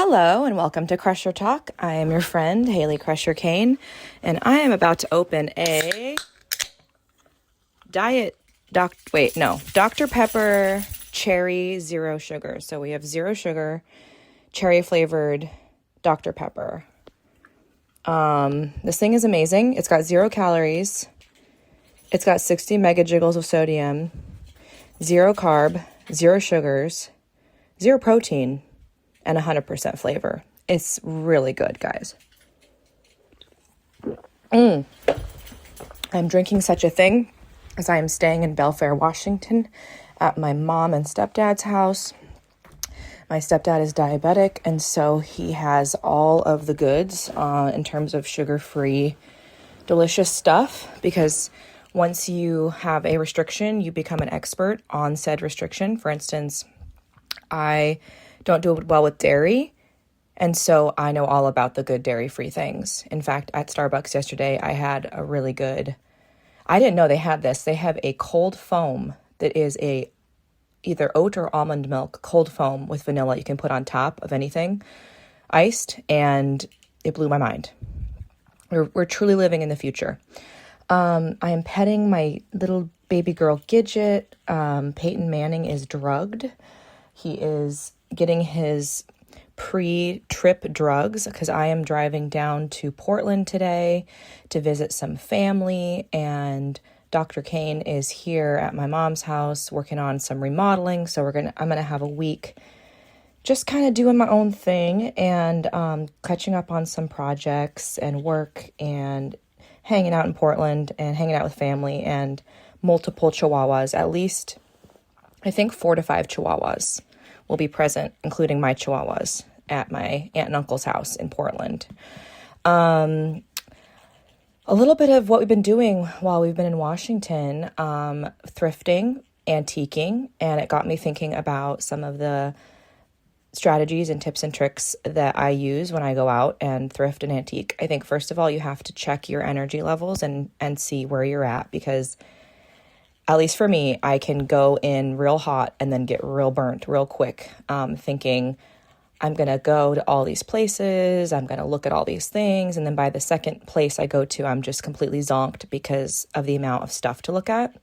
Hello and welcome to Crusher Talk. I am your friend, Hayley Crusher Cain, and I am about to open a Dr. Pepper Cherry Zero Sugar. So we have zero sugar, cherry flavored Dr. Pepper. This thing is amazing. It's got 0 calories. It's got 60 megajoules of sodium, 0 carb, 0 sugars, 0 protein, and 100% flavor. It's really good, guys. I'm drinking such a thing as I am staying in Belfair, Washington at my mom and stepdad's house. My stepdad is diabetic, and so he has all of the goods in terms of sugar-free, delicious stuff, because once you have a restriction, you become an expert on said restriction. For instance, I don't do well with dairy, and so I know all about the good dairy-free things. In fact, at Starbucks yesterday, I had a really good, I didn't know they had this. They have a cold foam that is either oat or almond milk cold foam with vanilla you can put on top of anything, iced, and it blew my mind. We're truly living in the future. I am petting my little baby girl Gidget. Peyton Manning is drugged. He is getting his pre-trip drugs because I am driving down to Portland today to visit some family, and Dr. Cain is here at my mom's house working on some remodeling. So I'm gonna have a week just kind of doing my own thing and catching up on some projects and work and hanging out in Portland and hanging out with family and multiple chihuahuas. At least I think 4 to 5 chihuahuas will be present, including my chihuahuas, at my aunt and uncle's house in Portland. A little bit of what we've been doing while we've been in Washington, thrifting, antiquing, and it got me thinking about some of the strategies and tips and tricks that I use when I go out and thrift and antique. I think, first of all, you have to check your energy levels and see where you're at, because at least for me, I can go in real hot and then get real burnt real quick, thinking I'm going to go to all these places, I'm going to look at all these things, and then by the second place I go to, I'm just completely zonked because of the amount of stuff to look at.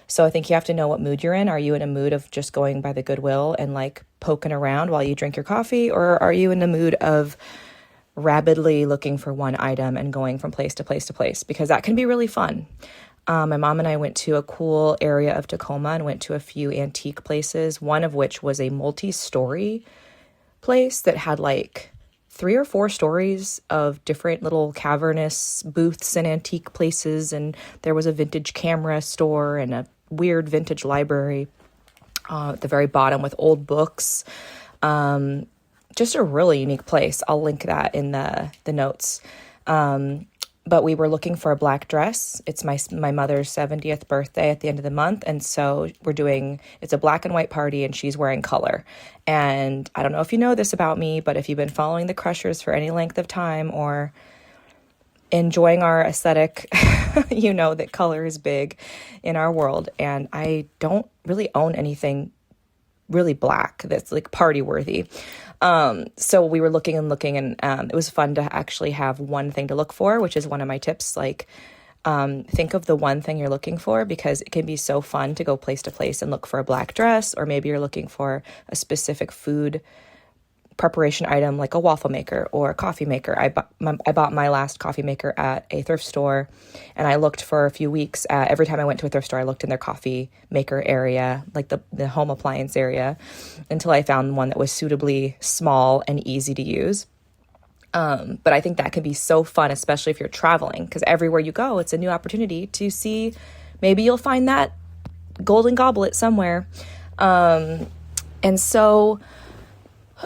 So I think you have to know what mood you're in. Are you in a mood of just going by the Goodwill and like poking around while you drink your coffee, or are you in the mood of rapidly looking for one item and going from place to place to place? Because that can be really fun. My mom and I went to a cool area of Tacoma and went to a few antique places, one of which was a multi-story place that had like 3 or 4 stories of different little cavernous booths and antique places. And there was a vintage camera store and a weird vintage library at the very bottom with old books. Just a really unique place. I'll link that in the notes. But we were looking for a black dress. It's my mother's 70th birthday at the end of the month. And so it's a black and white party, and she's wearing color. And I don't know if you know this about me, but if you've been following the Crushers for any length of time or enjoying our aesthetic, you know that color is big in our world. And I don't really own anything really black that's like party worthy. So we were looking and it was fun to actually have one thing to look for, which is one of my tips. Like, think of the one thing you're looking for, because it can be so fun to go place to place and look for a black dress, or maybe you're looking for a specific food preparation item like a waffle maker or a coffee maker. I bought my last coffee maker at a thrift store, and I looked for a few weeks every time I went to a thrift store, I looked in their coffee maker area, like the home appliance area, until I found one that was suitably small and easy to use. But I think that can be so fun, especially if you're traveling, because everywhere you go, it's a new opportunity to see, maybe you'll find that golden goblet somewhere. And so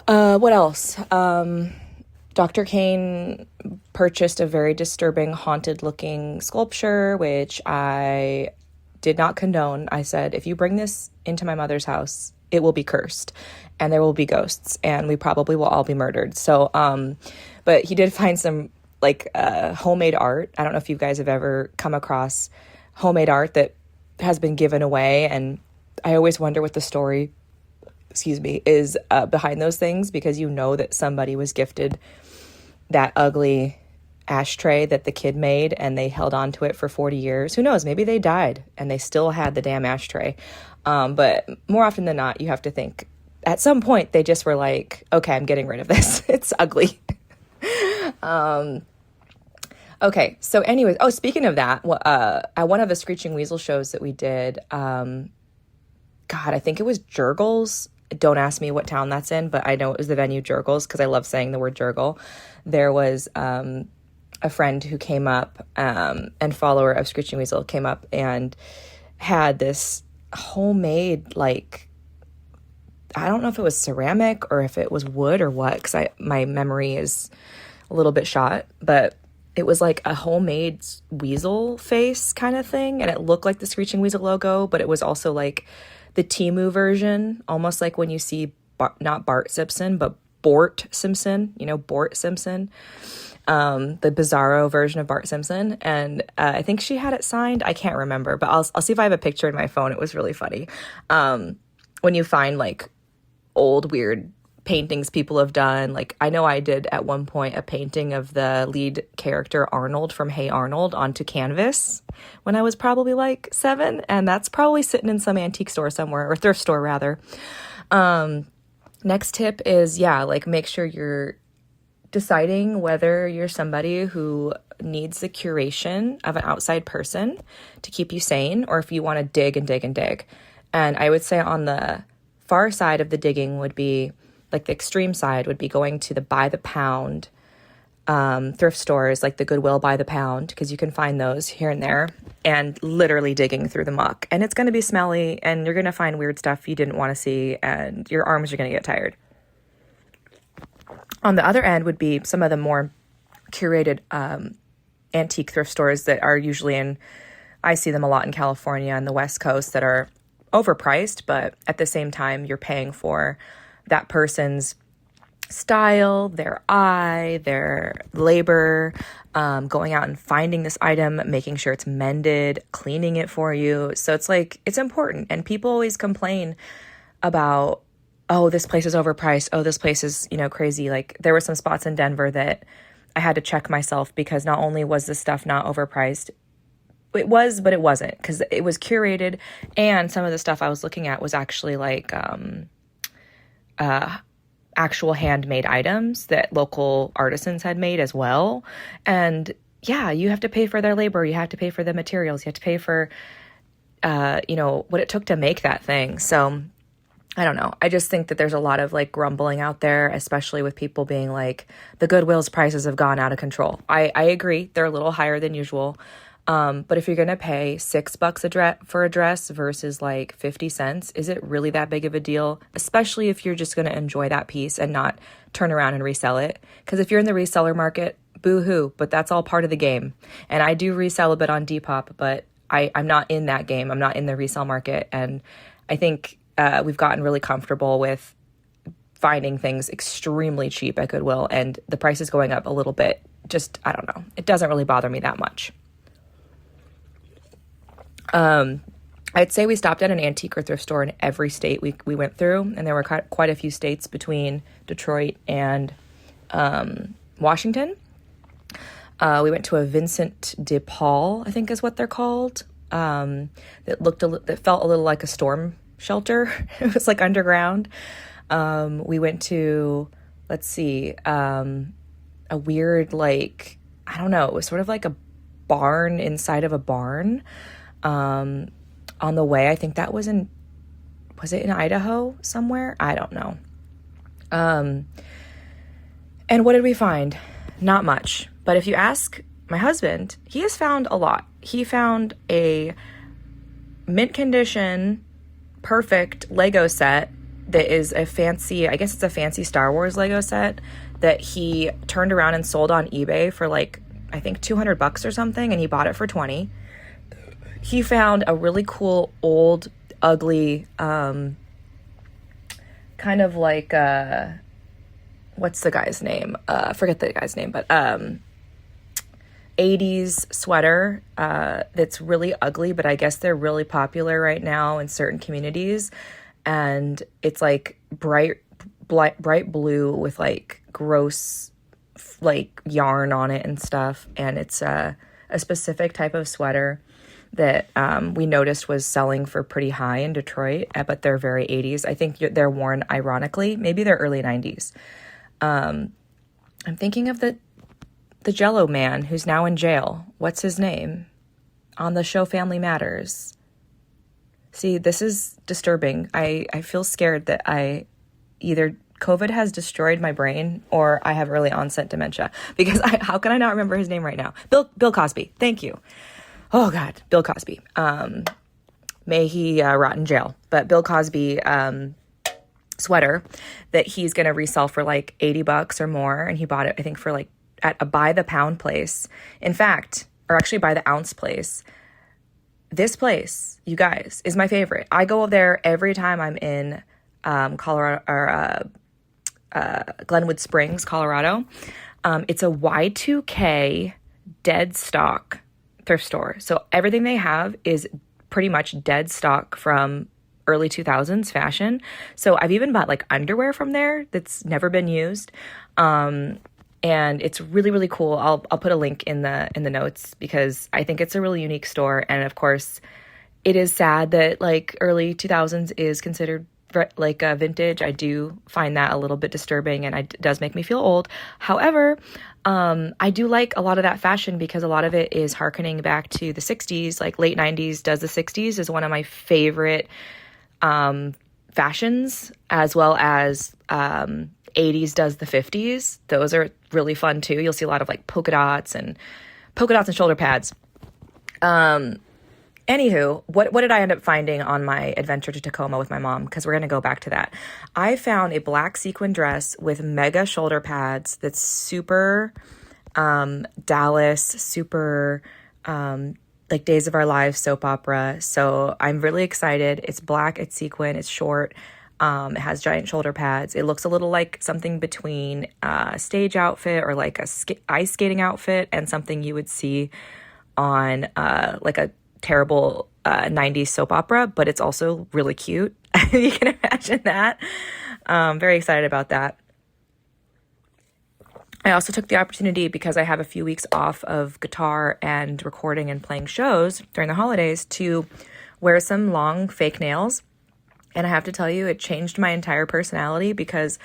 what else? Dr. Cain purchased a very disturbing, haunted-looking sculpture, which I did not condone. I said, if you bring this into my mother's house, it will be cursed, and there will be ghosts, and we probably will all be murdered. So, but he did find some, like, homemade art. I don't know if you guys have ever come across homemade art that has been given away, and I always wonder what the story is behind those things, because you know that somebody was gifted that ugly ashtray that the kid made and they held on to it for 40 years. Who knows? Maybe they died and they still had the damn ashtray. But more often than not, you have to think at some point they just were like, okay, I'm getting rid of this. It's ugly. Okay. So anyways, speaking of that, at one of the Screeching Weasel shows that we did, God, I think it was Jurgles. Don't ask me what town that's in, but I know it was the venue Jurgles because I love saying the word Jurgle. There was a friend who came up, and follower of Screeching Weasel came up and had this homemade, like, I don't know if it was ceramic or if it was wood or what, because my memory is a little bit shot, but it was like a homemade weasel face kind of thing, and it looked like the Screeching Weasel logo, but it was also like the Temu version, almost like when you see not Bart Simpson, but Bort Simpson, Bort Simpson, the bizarro version of Bart Simpson. And I think she had it signed. I can't remember, but I'll see if I have a picture in my phone. It was really funny. When you find like old weird paintings people have done, like I know I did at one point a painting of the lead character Arnold from Hey Arnold onto canvas when I was probably like 7, and that's probably sitting in some antique store somewhere, or thrift store rather. Next tip is, like make sure you're deciding whether you're somebody who needs the curation of an outside person to keep you sane, or if you want to dig and dig and dig. And I would say on the far side of the digging would be, like the extreme side would be going to the by the pound thrift stores, like the Goodwill by the pound, because you can find those here and there, and literally digging through the muck. And it's going to be smelly, and you're going to find weird stuff you didn't want to see, and your arms are going to get tired. On the other end would be some of the more curated antique thrift stores that are usually I see them a lot in California and the West Coast, that are overpriced, but at the same time, you're paying for that person's style, their eye, their labor, going out and finding this item, making sure it's mended, cleaning it for you. So it's like, it's important. And people always complain about, oh, this place is overpriced. Oh, this place is, crazy. Like there were some spots in Denver that I had to check myself, because not only was the stuff not overpriced, it was, but it wasn't, because it was curated. And some of the stuff I was looking at was actually like, actual handmade items that local artisans had made as well. And you have to pay for their labor. You have to pay for the materials. You have to pay for, what it took to make that thing. So I don't know. I just think that there's a lot of like grumbling out there, especially with people being like, the Goodwill's prices have gone out of control. I agree. They're a little higher than usual. But if you're going to pay $6 for a dress versus like 50 cents, is it really that big of a deal? Especially if you're just going to enjoy that piece and not turn around and resell it. Because if you're in the reseller market, boo-hoo, but that's all part of the game. And I do resell a bit on Depop, but I'm not in that game. I'm not in the resale market. And I think we've gotten really comfortable with finding things extremely cheap at Goodwill, and the price is going up a little bit. Just, I don't know. It doesn't really bother me that much. I'd say we stopped at an antique or thrift store in every state we went through, and there were quite a few states between Detroit and Washington. We went to a Vincent de Paul, I think is what they're called, that felt a little like a storm shelter. It was like underground. We went to, a weird, like, I don't know, it was sort of like a barn inside of a barn. On the way, I think that was it in Idaho somewhere? I don't know. And what did we find? Not much. But if you ask my husband, he has found a lot. He found a mint condition, perfect Lego set that is I guess it's a fancy Star Wars Lego set that he turned around and sold on eBay for like, I think $200 or something, and he bought it for $20. He found a really cool, old, ugly, kind of like, what's the guy's name? I forget the guy's name, but 80s sweater that's really ugly, but I guess they're really popular right now in certain communities. and it's like bright blue with like gross like yarn on it and stuff. And it's a specific type of sweater that we noticed was selling for pretty high in Detroit, but they're very 80s. I think they're worn ironically. Maybe they're early 90s. I'm thinking of the Jell-O man who's now in jail. What's his name? On the show Family Matters. See, this is disturbing. I feel scared that either COVID has destroyed my brain or I have early onset dementia, because how can I not remember his name right now? Bill Cosby. Thank you. Oh God, Bill Cosby. May he rot in jail. But Bill Cosby sweater that he's going to resell for like $80 or more. And he bought it, I think, for like at a by the pound place. In fact, or actually by the ounce place. This place, you guys, is my favorite. I go there every time I'm in Colorado or Glenwood Springs, Colorado. It's a Y2K dead stock thrift store. So everything they have is pretty much dead stock from early 2000s fashion. So I've even bought like underwear from there that's never been used. And it's really, really cool. I'll put a link in the notes because I think it's a really unique store. And of course, it is sad that like early 2000s is considered like a vintage. I do find that a little bit disturbing, and it does make me feel old. However, I do like a lot of that fashion because a lot of it is hearkening back to the 60s, like late 90s does the 60s is one of my favorite fashions, as well as 80s does the 50s. Those are really fun too. You'll see a lot of like polka dots and shoulder pads. Anywho, what did I end up finding on my adventure to Tacoma with my mom? Because we're going to go back to that. I found a black sequin dress with mega shoulder pads that's super Dallas, super like Days of Our Lives soap opera. So I'm really excited. It's black, it's sequin, it's short. It has giant shoulder pads. It looks a little like something between a stage outfit or like a ice skating outfit and something you would see on like a terrible 90s soap opera, but it's also really cute. You can imagine that. Very excited about that. I also took the opportunity, because I have a few weeks off of guitar and recording and playing shows during the holidays, to wear some long fake nails. And I have to tell you, it changed my entire personality because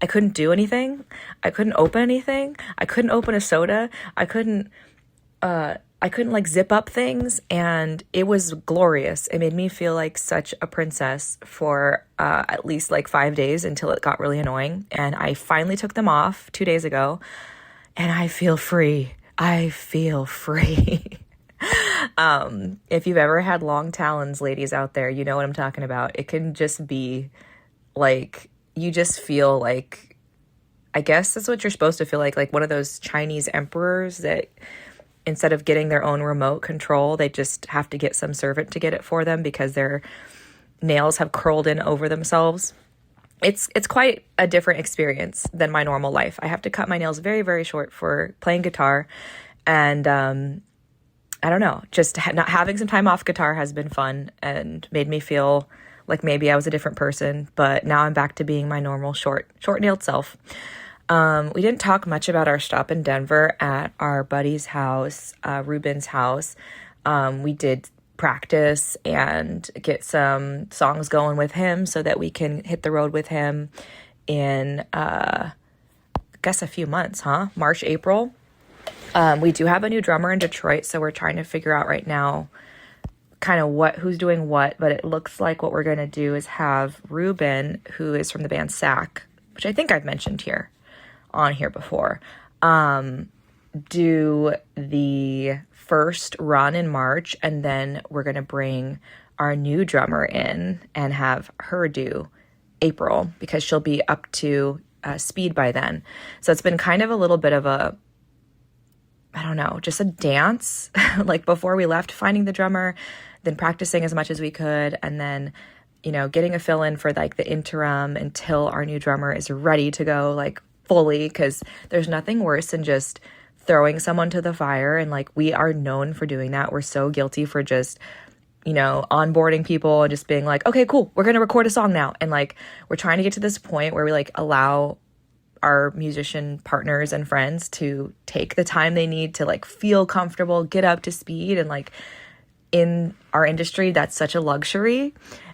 I couldn't do anything. I couldn't open anything. I couldn't open a soda. I couldn't like zip up things, and it was glorious. It made me feel like such a princess for at least like 5 days until it got really annoying. And I finally took them off 2 days ago, and I feel free. I feel free. If you've ever had long talons, ladies out there, you know what I'm talking about. It can just be like, you just feel like, I guess that's what you're supposed to feel like one of those Chinese emperors that instead of getting their own remote control, they just have to get some servant to get it for them because their nails have curled in over themselves. It's quite a different experience than my normal life. I have to cut my nails very, very short for playing guitar. And I don't know, just not having some time off guitar has been fun and made me feel like maybe I was a different person. But now I'm back to being my normal short-nailed self. We didn't talk much about our stop in Denver at our buddy's house, Ruben's house. We did practice and get some songs going with him so that we can hit the road with him in, I guess a few months, March, April. We do have a new drummer in Detroit, so we're trying to figure out right now kind of who's doing what, but it looks like what we're going to do is have Ruben, who is from the band Sack, which I think I've mentioned on here before, do the first run in March, and then we're going to bring our new drummer in and have her do April because she'll be up to speed by then. So it's been kind of a little bit of a, I don't know, just a dance, like before we left, finding the drummer, then practicing as much as we could, and then, getting a fill-in for like the interim until our new drummer is ready to go like fully, because there's nothing worse than just throwing someone to the fire. And like, we are known for doing that. We're so guilty for just onboarding people and just being like, okay, cool, we're going to record a song now. And like, we're trying to get to this point where we like allow our musician partners and friends to take the time they need to like feel comfortable, get up to speed. And like in our industry, that's such a luxury.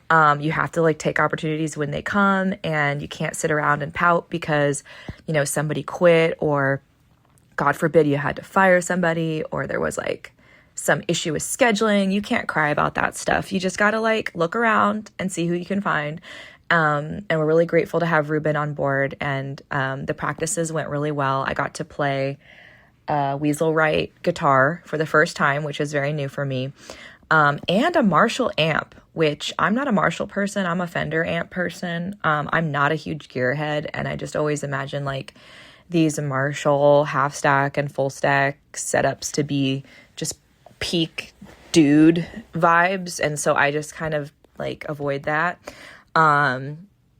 You have to like take opportunities when they come, and you can't sit around and pout because, somebody quit, or God forbid you had to fire somebody, or there was like some issue with scheduling. You can't cry about that stuff. You just got to like look around and see who you can find. And we're really grateful to have Ruben on board, and the practices went really well. I got to play Weasel Wright guitar for the first time, which is very new for me, and a Marshall amp, which I'm not a Marshall person. I'm a Fender amp person. I'm not a huge gearhead, and I just always imagine like these Marshall half stack and full stack setups to be just peak dude vibes, and so I just kind of like avoid that.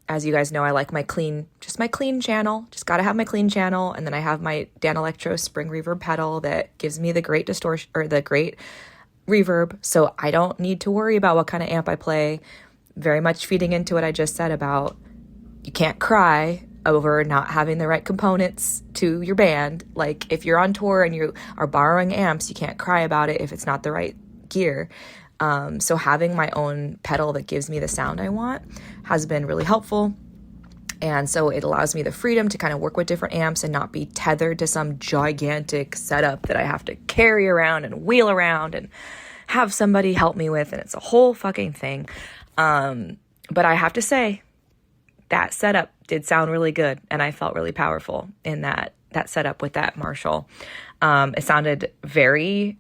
As you guys know, I like my clean channel. Just got to have my clean channel. And then I have my Dan Electro spring reverb pedal that gives me the great distortion, or the great reverb. So I don't need to worry about what kind of amp I play. Very much feeding into what I just said about you can't cry over not having the right components to your band. Like if you're on tour and you are borrowing amps, you can't cry about it if it's not the right gear. So having my own pedal that gives me the sound I want has been really helpful. And so it allows me the freedom to kind of work with different amps and not be tethered to some gigantic setup that I have to carry around and wheel around and have somebody help me with. And it's a whole fucking thing. But I have to say that setup did sound really good. And I felt really powerful in that setup with that Marshall. It sounded very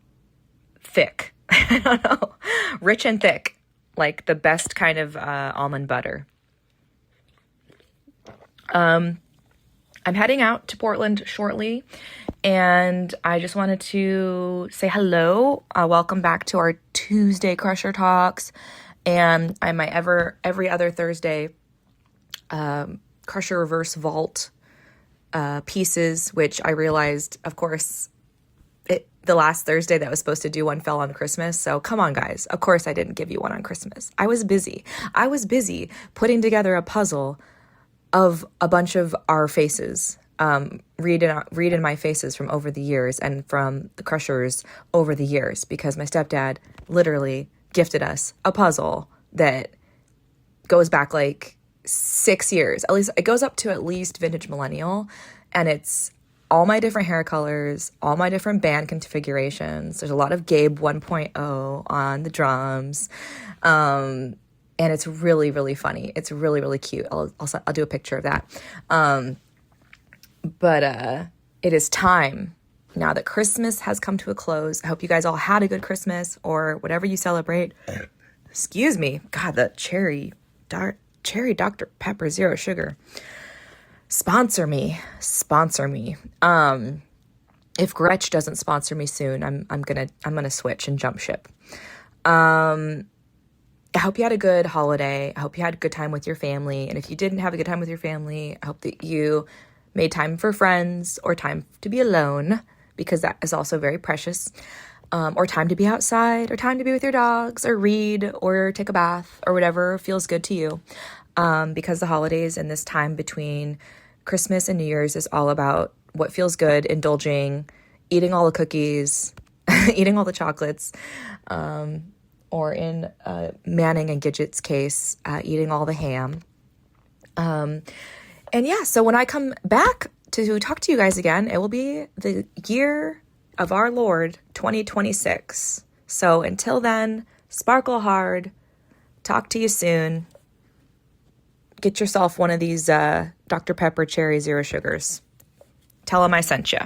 thick. I don't know, rich and thick, like the best kind of almond butter. I'm heading out to Portland shortly, and I just wanted to say hello. Welcome back to our Tuesday Crusher Talks, and I my every other Thursday Crusher Reverse Vault pieces, which I realized, of course, the last Thursday that was supposed to do one fell on Christmas. So come on, guys. Of course I didn't give you one on Christmas. I was busy putting together a puzzle of a bunch of our faces, read in my faces from over the years and from the Crushers over the years, because my stepdad literally gifted us a puzzle that goes back like 6 years. At least it goes up to at least vintage millennial, and it's all my different hair colors, all my different band configurations. There's a lot of Gabe 1.0 on the drums. And it's really, really funny. It's really, really cute. I'll do a picture of that. But it is time now that Christmas has come to a close. I hope you guys all had a good Christmas or whatever you celebrate. Excuse me. God, the cherry Dr. Pepper Zero Sugar. Sponsor me. If Gretsch doesn't sponsor me soon, I'm gonna switch and jump ship. I hope you had a good holiday. I hope you had a good time with your family. And if you didn't have a good time with your family, I hope that you made time for friends or time to be alone, because that is also very precious. Or time to be outside, or time to be with your dogs, or read, or take a bath, or whatever feels good to you. Because the holidays and this time between Christmas and New Year's is all about what feels good, indulging, eating all the cookies, eating all the chocolates, or in Manning and Gidget's case, eating all the ham. And yeah, so when I come back to talk to you guys again, it will be the year of our Lord 2026. So until then, sparkle hard. Talk to you soon. Get yourself one of these Dr. Pepper Cherry Zero Sugars. Tell them I sent you.